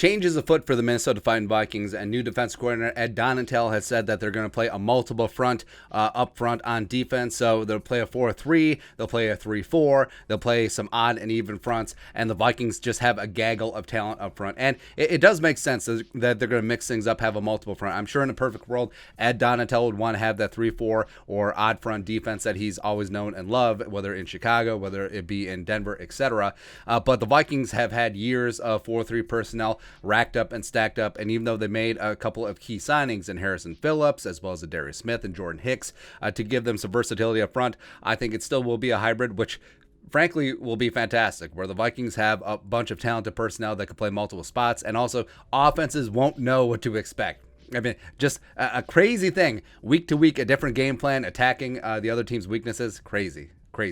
changes afoot for the Minnesota Fighting Vikings, and new defense coordinator Ed Donatell has said that they're going to play a multiple front up front on defense. So they'll play a 4-3, they'll play a 3-4, they'll play some odd and even fronts, and the Vikings just have a gaggle of talent up front. And it does make sense that they're going to mix things up, have a multiple front. I'm sure in a perfect world, Ed Donatell would want to have that 3-4 or odd front defense that he's always known and loved, whether in Chicago, whether it be in Denver, etc. But the Vikings have had years of 4-3 personnel racked up and stacked up, and even though they made a couple of key signings in Harrison Phillips as well as Za'Darius Smith and Jordan Hicks to give them some versatility up front, I think it still will be a hybrid, which frankly will be fantastic, where the Vikings have a bunch of talented personnel that can play multiple spots, and also offenses won't know what to expect. I mean, just a crazy thing. Week to week, a different game plan, attacking the other team's weaknesses. Crazy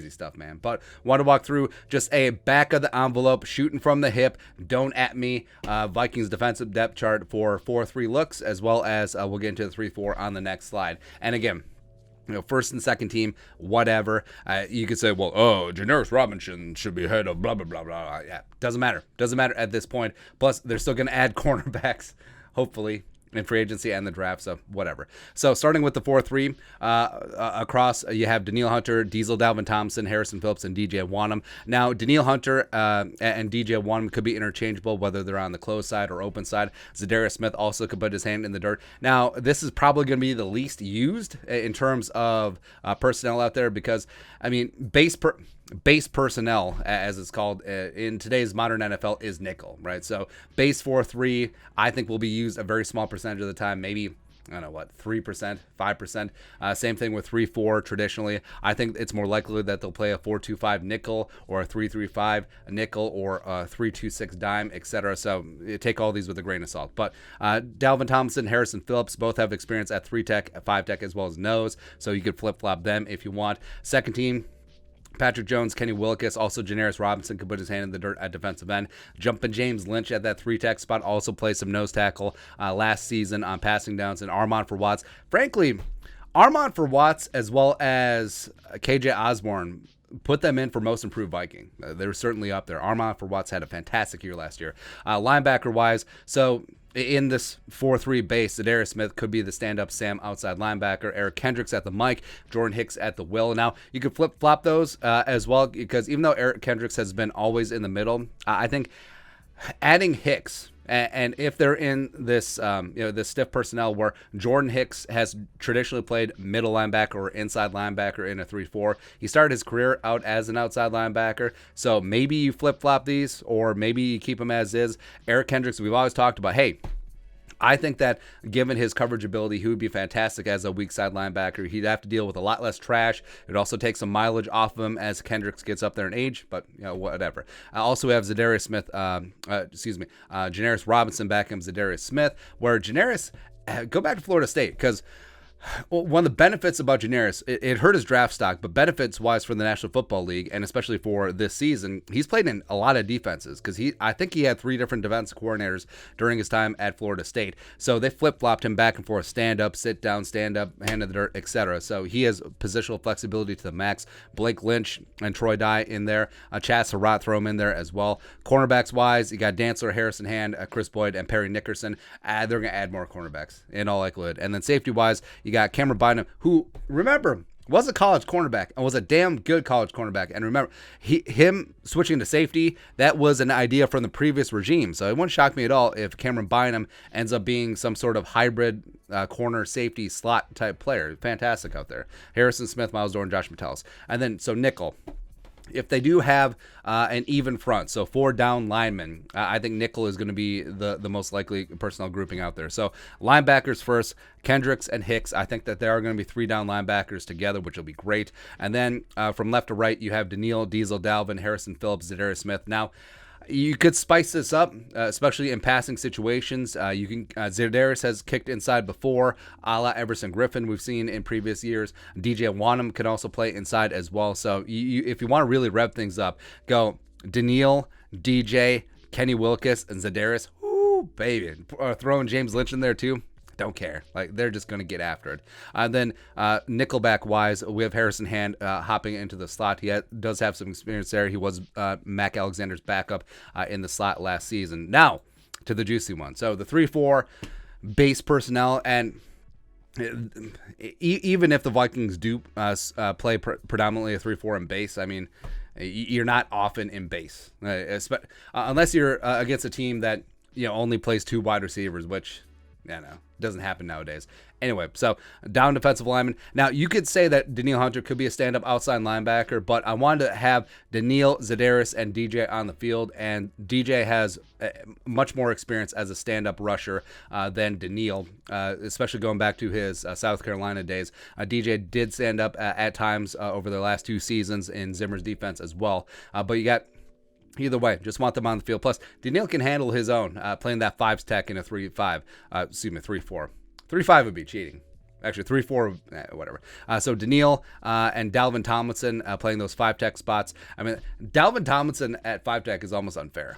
stuff, man. But want to walk through just a back of the envelope, shooting from the hip, don't at me, Vikings defensive depth chart for 4-3 looks, as well as we'll get into the 3-4 on the next slide. And again, first and second team, whatever. You could say, well, Janoris Robinson should be ahead of blah, blah, blah, blah. Yeah, doesn't matter. Doesn't matter at this point. Plus, they're still going to add cornerbacks, hopefully, in free agency and the draft, so whatever. So starting with the 4-3, across you have Danielle Hunter, Diesel Dalvin Thompson, Harrison Phillips, and DJ Wanham. Now, Danielle Hunter and DJ Wanham could be interchangeable, whether they're on the close side or open side. Za'Darius Smith also could put his hand in the dirt. Now, this is probably going to be the least used in terms of personnel out there because, I mean, base personnel, as it's called in today's modern NFL, is nickel, right? So base 4-3, I think will be used a very small percentage of the time, maybe, I don't know what, 3%, 5%. Same thing with 3-4 traditionally. I think it's more likely that they'll play a 4-2-5 nickel or a 3-3-5 nickel or a 3-2-6 dime, etc. So take all these with a grain of salt. But Dalvin Thompson, Harrison Phillips both have experience at 3-tech, 5-tech, as well as nose. So you could flip-flop them if you want. Second team, Patrick Jones, Kenny Wilkes, also Janoris Robinson could put his hand in the dirt at defensive end. Jumping James Lynch at that 3-tech spot, also played some nose tackle last season on passing downs. And Armand for Watts. Frankly, Armand for Watts as well as KJ Osborne, put them in for most improved Viking. They're certainly up there. Armand for Watts had a fantastic year last year. Linebacker-wise, so in this 4-3 base, Za'Darius Smith could be the stand-up Sam outside linebacker, Eric Kendricks at the mic, Jordan Hicks at the will. Now, you could flip-flop those as well, because even though Eric Kendricks has been always in the middle, I think adding Hicks, and if they're in this, this stiff personnel where Jordan Hicks has traditionally played middle linebacker or inside linebacker in a 3-4, he started his career out as an outside linebacker. So maybe you flip flop these, or maybe you keep him as is. Eric Kendricks, we've always talked about, hey, I think that given his coverage ability, he would be fantastic as a weak side linebacker. He'd have to deal with a lot less trash. It would also take some mileage off of him as Kendricks gets up there in age, but whatever. Also, we have Za'Darius Smith, Janoris Robinson back in Za'Darius Smith, where Janoris, go back to Florida State, because one of the benefits about Janoris, it hurt his draft stock, but benefits-wise for the National Football League, and especially for this season, he's played in a lot of defenses, because I think he had 3 different defense coordinators during his time at Florida State. So they flip-flopped him back and forth, stand up, sit down, stand up, hand in the dirt, etc. So he has positional flexibility to the max. Blake Lynch and Troy Dye in there. Chaz Surratt, throw him in there as well. Cornerbacks-wise, you got Dantzler, Harrison Hand, Chris Boyd, and Perry Nickerson. They're going to add more cornerbacks in all likelihood. And then safety-wise, you got Cameron Bynum, who, remember, was a college cornerback and was a damn good college cornerback. And remember, him switching to safety, that was an idea from the previous regime. So it wouldn't shock me at all if Cameron Bynum ends up being some sort of hybrid corner safety slot type player. Fantastic out there. Harrison Smith, Miles Dorn, Josh Metellus. And then, so nickel. If they do have an even front, so 4 down linemen, I think nickel is going to be the most likely personnel grouping out there. So linebackers first, Kendricks and Hicks. I think that there are going to be 3 down linebackers together, which will be great. And then from left to right, you have Danielle, Diesel, Dalvin, Harrison Phillips, Za'Darius Smith. Now, you could spice this up, especially in passing situations. Za'Darius has kicked inside before, a la Everson Griffin we've seen in previous years. DJ Wanham can also play inside as well. So if you want to really rev things up, go Danielle, DJ, Kenny Wilkes, and Za'Darius. Ooh, baby. Throwing James Lynch in there too. Don't care. Like, they're just going to get after it. Then nickelback wise, we have Harrison Hand hopping into the slot. He does have some experience there. He was Mac Alexander's backup in the slot last season. Now, to the juicy one. So the 3-4 base personnel, and even if the Vikings do play predominantly a 3-4 in base, I mean, you're not often in base, unless you're against a team that only plays 2 wide receivers, which doesn't happen nowadays. Anyway, so down defensive lineman. Now, you could say that Danielle Hunter could be a stand-up outside linebacker, but I wanted to have Danielle, Za'Darius, and DJ on the field, and DJ has much more experience as a stand-up rusher than Danielle, especially going back to his South Carolina days. DJ did stand up at times over the last 2 seasons in Zimmer's defense as well, but you got... Either way, just want them on the field. Plus, Danielle can handle his own, playing that 5's tech in a 3-5. 3-4. 3-5 would be cheating. Actually, 3-4, whatever. So Danielle and Dalvin Tomlinson playing those 5 tech spots. I mean, Dalvin Tomlinson at 5 tech is almost unfair.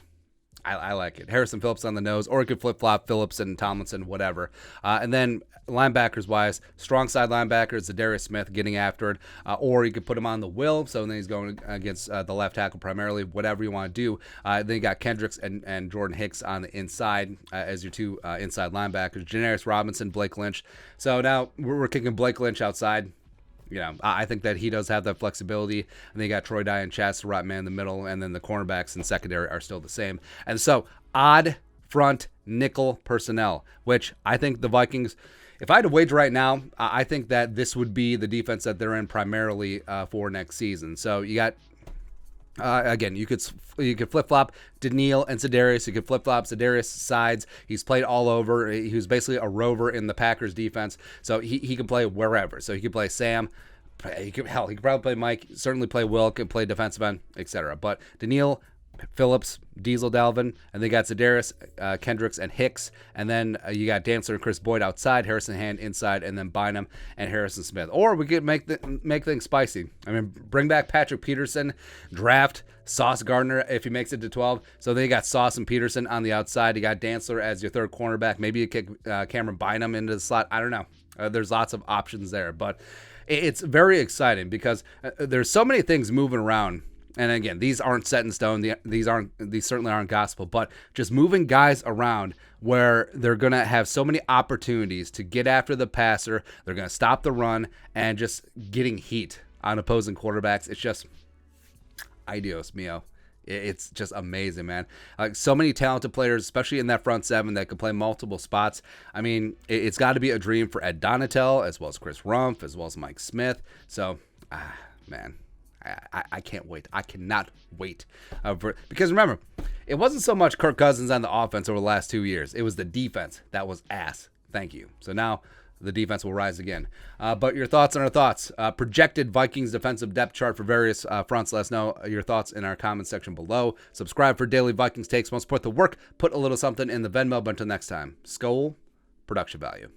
I like it. Harrison Phillips on the nose, or it could flip-flop Phillips and Tomlinson, whatever. And then linebackers-wise, strong side linebackers, Za'Darius Smith getting after it, or you could put him on the will, so then he's going against the left tackle primarily, whatever you want to do. Then you got Kendricks and Jordan Hicks on the inside as your 2 inside linebackers. Janarius Robinson, Blake Lynch. So now we're kicking Blake Lynch outside. I think that he does have that flexibility. And then you got Troy Dye and Chad Surratt man in the middle, and then the cornerbacks and secondary are still the same. And so, odd front nickel personnel, which I think the Vikings, if I had to wager right now, I think that this would be the defense that they're in primarily for next season. So you got, again, you could flip-flop Danielle and Za'Darius. You could flip-flop Za'Darius sides. He's played all over. He was basically a rover in the Packers defense, so he can play wherever. So he could play Sam. He could probably play Mike. Certainly play Will. Could play defensive end, etc. But Danielle, Phillips, Diesel, Dalvin, and they got Za'Darius, Kendricks, and Hicks, and then you got Dantzler and Chris Boyd outside, Harrison Hand inside, and then Bynum and Harrison Smith. Or we could make things spicy. I mean, bring back Patrick Peterson, draft Sauce Gardner if he makes it to 12. So then you got Sauce and Peterson on the outside. You got Dantzler as your 3rd cornerback. Maybe you kick Cameron Bynum into the slot. I don't know. There's lots of options there, but it's very exciting because there's so many things moving around. And again, these aren't set in stone. These certainly aren't gospel, but just moving guys around where they're going to have so many opportunities to get after the passer. They're going to stop the run and just getting heat on opposing quarterbacks. It's just ideos mio. It's just amazing, man. Like, so many talented players, especially in that front 7 that can play multiple spots. I mean, it's got to be a dream for Ed Donatel, as well as Chris Rumpf, as well as Mike Smith. So, man, I can't wait. I cannot wait. Because remember, it wasn't so much Kirk Cousins on the offense over the last 2 years. It was the defense that was ass. Thank you. So now the defense will rise again. But your thoughts on our thoughts. Projected Vikings defensive depth chart for various fronts. Let us know your thoughts in our comment section below. Subscribe for daily Vikings takes. Want to support the work, put a little something in the Venmo. But until next time, Skol, production value.